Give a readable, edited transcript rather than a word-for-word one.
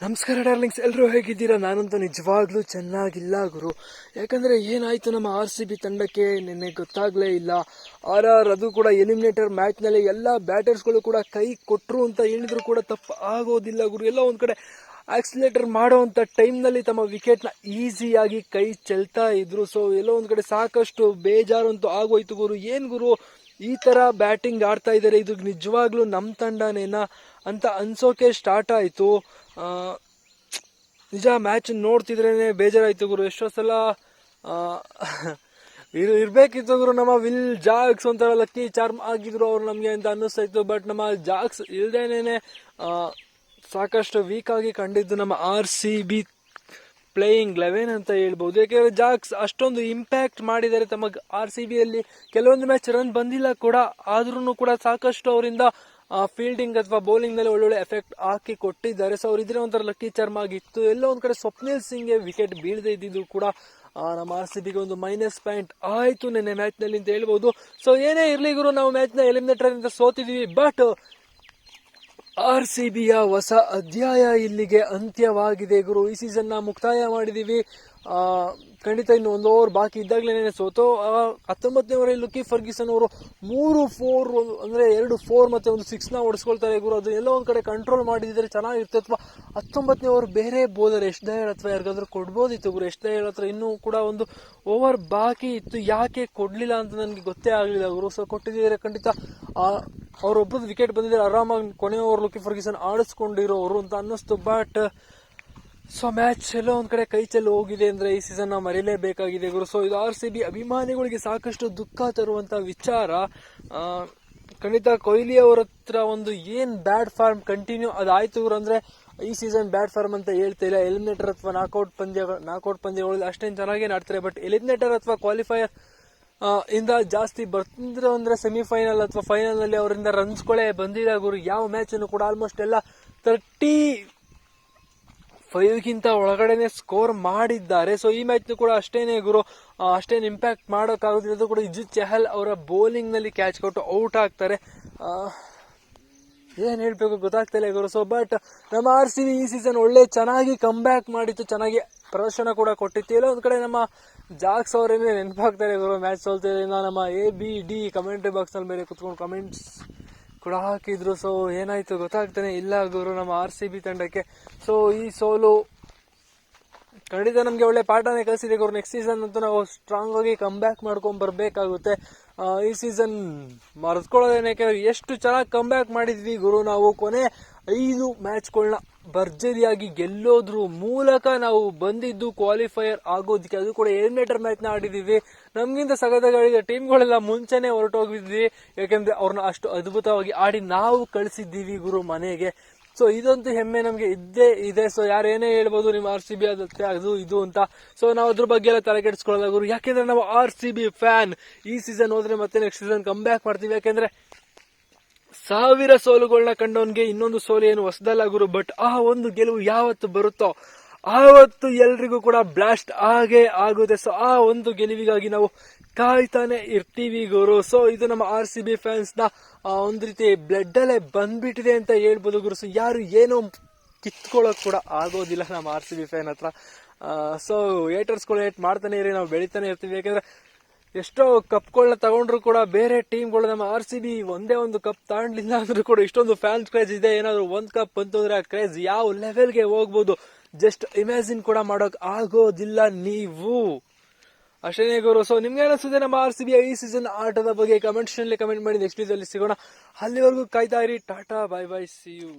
ನಮಸ್ಕಾರ ಡಾರ್ಲಿಂಗ್ಸ್, ಎಲ್ಲರೂ ಹೇಗಿದ್ದೀರಾ? ನಾನಂತೂ ನಿಜವಾಗ್ಲೂ ಚೆನ್ನಾಗಿಲ್ಲ ಗುರು. ಯಾಕಂದರೆ ಏನಾಯಿತು ನಮ್ಮ RCB ತಂಡಕ್ಕೆ ನಿನ್ನೆ ಗೊತ್ತಾಗಲೇ ಇಲ್ಲ. ಅದು ಕೂಡ ಎಲಿಮಿನೇಟರ್ ಮ್ಯಾಚ್ನಲ್ಲಿ ಎಲ್ಲ ಬ್ಯಾಟರ್ಸ್ಗಳು ಕೂಡ ಕೈ ಕೊಟ್ಟರು ಅಂತ ಹೇಳಿದ್ರು ಕೂಡ ತಪ್ಪು ಆಗೋದಿಲ್ಲ ಗುರು. ಎಲ್ಲ ಒಂದು ಕಡೆ ಆಕ್ಸಿಲೇಟರ್ ಮಾಡೋವಂಥ ಟೈಮ್ನಲ್ಲಿ ತಮ್ಮ ವಿಕೆಟ್ನ ಈಸಿಯಾಗಿ ಕೈ ಚೆಲ್ತಾ ಇದ್ರು. ಸೊ ಎಲ್ಲೋ ಒಂದು ಕಡೆ ಸಾಕಷ್ಟು ಬೇಜಾರಂತೂ ಆಗೋಯ್ತು ಗುರು. ಏನು ಗುರು ಈ ಥರ ಬ್ಯಾಟಿಂಗ್ ಆಡ್ತಾ ಇದ್ದಾರೆ, ಇದು ನಿಜವಾಗ್ಲೂ ನಮ್ಮ ತಂಡನೇನಾ ಅಂತ ಅನ್ಸೋಕೆ ಸ್ಟಾರ್ಟ್ ಆಯಿತು. ನಿಜ ಮ್ಯಾಚ್ ನೋಡ್ತಿದ್ರೇನೆ ಬೇಜಾರಾಯ್ತು ಗುರು. ಎಷ್ಟೋ ಸಲ ಇರಬೇಕಿತ್ತು ಗುರು. ನಮ್ಮ ವಿಲ್ ಜಾಗ್ಸ್ ಒಂಥರ ಲಕ್ಕಿ ಚಾರ್ಮ್ ಆಗಿದ್ರು ಅವ್ರು ನಮಗೆ ಅಂತ ಅನ್ನಿಸ್ತಾ ಇತ್ತು. ಬಟ್ ನಮ್ಮ ಜಾಗ್ಸ್ ಇಲ್ದೇನೆ ಸಾಕಷ್ಟು ವೀಕ್ ಆಗಿ ಕಂಡಿದ್ದು ನಮ್ಮ RCB ಪ್ಲೇಯಿಂಗ್ 11 ಅಂತ ಹೇಳ್ಬೋದು. ಯಾಕೆಂದರೆ ಜಾಗ್ಸ್ ಅಷ್ಟೊಂದು ಇಂಪ್ಯಾಕ್ಟ್ ಮಾಡಿದ್ದಾರೆ ತಮ್ಮ RCBಯಲ್ಲಿ. ಕೆಲವೊಂದು ಮ್ಯಾಚ್ ರನ್ ಬಂದಿಲ್ಲ ಕೂಡ, ಆದ್ರೂ ಕೂಡ ಸಾಕಷ್ಟು ಅವರಿಂದ ಫೀಲ್ಡಿಂಗ್ ಅಥವಾ ಬೌಲಿಂಗ್ನಲ್ಲಿ ಒಳ್ಳೊಳ್ಳೆ ಎಫೆಕ್ಟ್ ಹಾಕಿ ಕೊಟ್ಟಿದ್ದಾರೆ. ಸೊ ಅವ್ರು ಇದ್ರೆ ಒಂಥರ ಲಕ್ಕಿ ಚಾರ್ಮ್ ಆಗಿತ್ತು. ಎಲ್ಲೋ ಒಂದು ಕಡೆ ಸ್ವಪ್ನಿಲ್ ಸಿಂಗ್ಗೆ ವಿಕೆಟ್ ಬೀಳದೇ ಇದ್ದಿದ್ದು ಕೂಡ ನಮ್ಮ RCBಗೆ ಒಂದು ಮೈನಸ್ ಪಾಯಿಂಟ್ ಆಯಿತು ನೆನ್ನೆ ಮ್ಯಾಚ್ನಲ್ಲಿ ಅಂತ ಹೇಳ್ಬೋದು. ಸೊ ಏನೇ ಇರಲಿ ಗುರು, ನಾವು ಮ್ಯಾಚ್ನ ಎಲಿಮಿನೇಟರ್ ಅಂತ ಸೋತಿದ್ದೀವಿ. ಬಟ್ RCBಯ ಹೊಸ ಅಧ್ಯಾಯ ಇಲ್ಲಿಗೆ ಅಂತ್ಯವಾಗಿದೆ ಗುರು. ಈ ಸೀಸನ್ನ ಮುಕ್ತಾಯ ಮಾಡಿದ್ದೀವಿ. ಖಂಡಿತ ಇನ್ನು ಒಂದು ಓವರ್ ಬಾಕಿ ಇದ್ದಾಗಲೇ ಸೋತು 19ನೇ ಓವರಲ್ಲಿ ಲುಕಿ ಫರ್ಗ್ಯೂಸನ್ ಅವರು 3 4 ಅಂದರೆ 2 4 ಮತ್ತು ಒಂದು 6ನ ಹೊಡೆಸ್ಕೊಳ್ತಾರೆ ಗುರು. ಅದು ಎಲ್ಲೋ ಒಂದು ಕಡೆ ಕಂಟ್ರೋಲ್ ಮಾಡಿದ್ರೆ ಚೆನ್ನಾಗಿರುತ್ತೆ. ಅಥವಾ 19ನೇ ಓವರ್ ಬೇರೆ ಬೋಲರ್ ಎಸ್ ದಯಾಳ್ ಅಥವಾ ಯಾರಿಗಾದ್ರೂ ಕೊಡ್ಬೋದಿತ್ತು ಗುರು. ಎಸ್ ದಯಾಳ್ ಹತ್ರ ಇನ್ನೂ ಕೂಡ ಒಂದು ಓವರ್ ಬಾಕಿ ಇತ್ತು, ಯಾಕೆ ಕೊಡಲಿಲ್ಲ ಅಂತ ನನಗೆ ಗೊತ್ತೇ ಆಗಲಿಲ್ಲ ಗುರು. ಸೊ ಕೊಟ್ಟಿದ್ದರೆ ಖಂಡಿತ ಅವರೊಬ್ಬರದ್ದು ವಿಕೆಟ್ ಬಂದಿದ್ದಾರೆ, ಆರಾಮಾಗಿ ಕೊನೆ ಓವರ್ ಲುಕಿ ಫರ್ಗ್ಯೂಸನ್ ಆಡಿಸ್ಕೊಂಡಿರೋರು ಅಂತ ಅನ್ನಿಸ್ತು. ಬಟ್ ಸೊ ಮ್ಯಾಚ್ ಎಲ್ಲೋ ಒಂದು ಕಡೆ ಕೈ ಚೆಲ್ಲಿ ಹೋಗಿದೆ ಅಂದರೆ ಈ ಸೀಸನ್ ನಾವು ಮರೀಲೇಬೇಕಾಗಿದೆ ಗುರು. ಸೊ ಇದು RCB ಅಭಿಮಾನಿಗಳಿಗೆ ಸಾಕಷ್ಟು ದುಃಖ ತರುವಂಥ ವಿಚಾರ. ಖಂಡಿತ ಕೊಹ್ಲಿ ಅವ್ರ ಹತ್ರ ಒಂದು ಏನು ಬ್ಯಾಡ್ ಫಾರ್ಮ್ ಕಂಟಿನ್ಯೂ ಅದಾಯ್ತು ಗುರು. ಅಂದರೆ ಈ ಸೀಸನ್ ಬ್ಯಾಡ್ ಫಾರ್ಮ್ ಅಂತ ಹೇಳ್ತಾ ಇಲ್ಲ. ಎಲಿಮಿನೇಟರ್ ಅಥವಾ ನಾಕೌಟ್ ಪಂದ್ಯಗಳಲ್ಲಿ ಅಷ್ಟೇನು ಚೆನ್ನಾಗೇನು ಆಡ್ತಾರೆ. ಬಟ್ ಎಲಿಮಿನೇಟರ್ ಅಥವಾ ಕ್ವಾಲಿಫೈಯರ್ ಇಂದ ಜಾಸ್ತಿ ಬರ್ತಿದ್ರು ಅಂದರೆ ಸೆಮಿಫೈನಲ್ ಅಥವಾ ಫೈನಲ್ನಲ್ಲಿ ಅವರಿಂದ ರನ್ಸ್ಗಳೇ ಬಂದಿಲ್ಲ ಗುರು. ಯಾವ ಮ್ಯಾಚನ್ನು ಕೂಡ ಆಲ್ಮೋಸ್ಟ್ ಎಲ್ಲ 35ಗಿಂತ ಒಳಗಡೆನೆ ಸ್ಕೋರ್ ಮಾಡಿದ್ದಾರೆ. ಸೊ ಈ ಮ್ಯಾಚ್ನು ಕೂಡ ಅಷ್ಟೇನೆ ಗುರು, ಅಷ್ಟೇನು ಇಂಪ್ಯಾಕ್ಟ್ ಮಾಡೋಕ್ಕಾಗೋದಿಲ್ಲ. ಅದು ಕೂಡ ಯುಜುವೇಂದ್ರ ಚಹಲ್ ಅವರ ಬೌಲಿಂಗ್ನಲ್ಲಿ ಕ್ಯಾಚ್ ಕೊಟ್ಟು ಔಟ್ ಆಗ್ತಾರೆ. ಏನು ಹೇಳಬೇಕು ಗೊತ್ತಾಗ್ತಿಲ್ಲ ಗುರು. ಸೊ ಬಟ್ ನಮ್ಮ RCB ಈ ಸೀಸನ್ ಒಳ್ಳೆ ಚೆನ್ನಾಗಿ ಕಮ್ ಬ್ಯಾಕ್ ಮಾಡಿತ್ತು, ಚೆನ್ನಾಗಿ ಪ್ರದರ್ಶನ ಕೂಡ ಕೊಟ್ಟಿತ್ತು. ಎಲ್ಲ ಒಂದು ಕಡೆ ನಮ್ಮ ಜಾಗ್ಸ್ ಅವರೇನೇ ನೆನಪಾಗ್ತಾರೆ ಗುರು. ಮ್ಯಾಚ್ ಸೋಲ್ತಿದ್ರಿಂದ ನಮ್ಮ ABD ಕಮೆಂಟ್ರಿ ಬಾಕ್ಸ್ನಲ್ಲಿ ಬೇರೆ ಕುತ್ಕೊಂಡು ಕಮೆಂಟ್ಸ್ ಕೂಡ ಹಾಕಿದ್ರು. ಸೊ ಏನಾಯ್ತು ಗೊತ್ತಾಗ್ತಾನೆ ಇಲ್ಲ ಗುರು ನಮ್ಮ RCB ತಂಡಕ್ಕೆ. ಸೊ ಈ ಸೋಲು ಖಂಡಿತ ನಮಗೆ ಒಳ್ಳೆ ಪಾಠನೇ ಕಲಿಸಿದೆ ಗುರು. ನೆಕ್ಸ್ಟ್ ಸೀಸನ್ ಅಂತೂ ನಾವು ಸ್ಟ್ರಾಂಗ್ ಆಗಿ ಕಮ್ ಬ್ಯಾಕ್ ಮಾಡ್ಕೊಂಡು ಬರಬೇಕಾಗುತ್ತೆ. ಈ ಸೀಸನ್ ಮರೆಸ್ಕೊಳ್ಳೋದೇನೆ, ಎಷ್ಟು ಚೆನ್ನಾಗಿ ಕಮ್ ಬ್ಯಾಕ್ ಮಾಡಿದ್ವಿ ಗುರು. ನಾವು ಕೊನೆ 5 ಮ್ಯಾಚ್ಗಳನ್ನ ಭರ್ಜರಿಯಾಗಿ ಗೆಲ್ಲೋದ್ರ ಮೂಲಕ ನಾವು ಬಂದಿದ್ದು ಕ್ವಾಲಿಫೈಯರ್ ಆಗೋದಕ್ಕೆ. ಅದು ಕೂಡ ಎಲಿಮಿನೇಟರ್ ಮ್ಯಾಚ್ನ ಆಡಿದ್ದೀವಿ. ನಮಗಿಂತ ಸಗದಗಳಿದ ಟೀಮ್ಗಳೆಲ್ಲ ಮುಂಚೆನೆ ಹೊರಟೋಗಿದ್ವಿ, ಯಾಕೆಂದ್ರೆ ಅವ್ರನ್ನ ಅಷ್ಟು ಅದ್ಭುತವಾಗಿ ಆಡಿ ನಾವು ಕಳಿಸಿದ್ದೀವಿ ಗುರು ಮನೆಗೆ. ಸೊ ಇದಂತೂ ಹೆಮ್ಮೆ ನಮಗೆ ಇದ್ದೇ ಇದೆ. ಸೊ ಯಾರೇನೇ ಹೇಳ್ಬೋದು ನಿಮ್ಮ RCB ಅದಕ್ಕೆ ಅದು ಇದು ಅಂತ. ಸೊ ನಾವು ಅದ್ರ ಬಗ್ಗೆ ಎಲ್ಲ ತಲೆ ಕೆಡಿಸ್ಕೊಳ್ಳಲ್ಲ ಗುರು. ಯಾಕೆಂದ್ರೆ ನಾವು RCB ಫ್ಯಾನ್. ಈ ಸೀಸನ್ ಹೋದ್ರೆ ಮತ್ತೆ ನೆಕ್ಸ್ಟ್ ಸೀಸನ್ ಕಮ್ ಬ್ಯಾಕ್ ಮಾಡ್ತೀವಿ. ಯಾಕೆಂದ್ರೆ 1000 ಸೋಲುಗಳನ್ನ ಕಂಡವನ್ಗೆ ಇನ್ನೊಂದು ಸೋಲು ಏನು ಹೊಸದಲ್ಲ ಗುರು. ಬಟ್ ಆ ಒಂದು ಗೆಲುವು ಯಾವತ್ತು ಬರುತ್ತೋ ಆವತ್ತು ಎಲ್ರಿಗೂ ಕೂಡ ಬ್ಲಾಸ್ಟ್ ಆಗೇ ಆಗುತ್ತೆ. ಸೊ ಆ ಒಂದು ಗೆಲುವಿಗಾಗಿ ನಾವು ಕಾಯ್ತಾನೆ ಇರ್ತೀವಿ ಗುರು. ಸೊ ಇದು ನಮ್ಮ RCB ಫ್ಯಾನ್ಸ್ನ ಒಂದು ರೀತಿ ಬ್ಲಡ್ ಅಲ್ಲೇ ಬಂದ್ಬಿಟ್ಟಿದೆ ಅಂತ ಹೇಳ್ಬೋದು ಗುರು. ಸೊ ಯಾರು ಏನೋ ಕಿತ್ಕೊಳ್ಳೋಕೆ ಕೂಡ ಆಗೋದಿಲ್ಲ ನಮ್ಮ RCB ಫ್ಯಾನ್ ಹತ್ರ. ಸೊ ಏಟರ್ಸ್ಗಳು ಏಟ್ ಮಾಡ್ತಾನೆ ಇರಿ, ನಾವು ಬೆಳಿತಾನೆ ಇರ್ತೀವಿ. ಯಾಕಂದ್ರೆ ಎಷ್ಟೋ ಕಪ್ಗಳನ್ನ ತಗೊಂಡ್ರು ಕೂಡ ಬೇರೆ ಟೀಮ್ಗಳು ನಮ್ಮ RCB ಒಂದೇ ಒಂದು ಕಪ್ ತಗೊಂಡ್ಲಿಲ್ಲ ಅಂದ್ರೂ ಕೂಡ ಇಷ್ಟೊಂದು ಫ್ಯಾನ್ಸ್ ಕ್ರೇಜ್ ಇದೆ. ಏನಾದ್ರು ಒಂದು ಕಪ್ ಅಂತಂದ್ರೆ ಆ ಕ್ರೇಜ್ ಯಾವ ಲೆವೆಲ್ಗೆ ಹೋಗ್ಬೋದು ಜಸ್ಟ್ ಇಮ್ಯಾಜಿನ್ ಕೂಡ ಮಾಡೋಕ್ ಆಗೋದಿಲ್ಲ ನೀವು. ಅಷ್ಟೇನೇ ಗುರು. ಸೊ ನಿಮ್ಗೆ ಅನಿಸುತ್ತೆ ನಮ್ಮ RCB ಈ ಸೀಸನ್ ಆಟದ ಬಗ್ಗೆ? ಕಮೆಂಟ್ ಮಾಡಿ. ನೆಕ್ಸ್ಟ್ ವಿಡಿಯೋದಲ್ಲಿ ಸಿಗೋಣ. ಅಲ್ಲಿವರೆಗೂ ಕಾಯ್ತಾ ಇರಿ. Tata, bye bye, see you.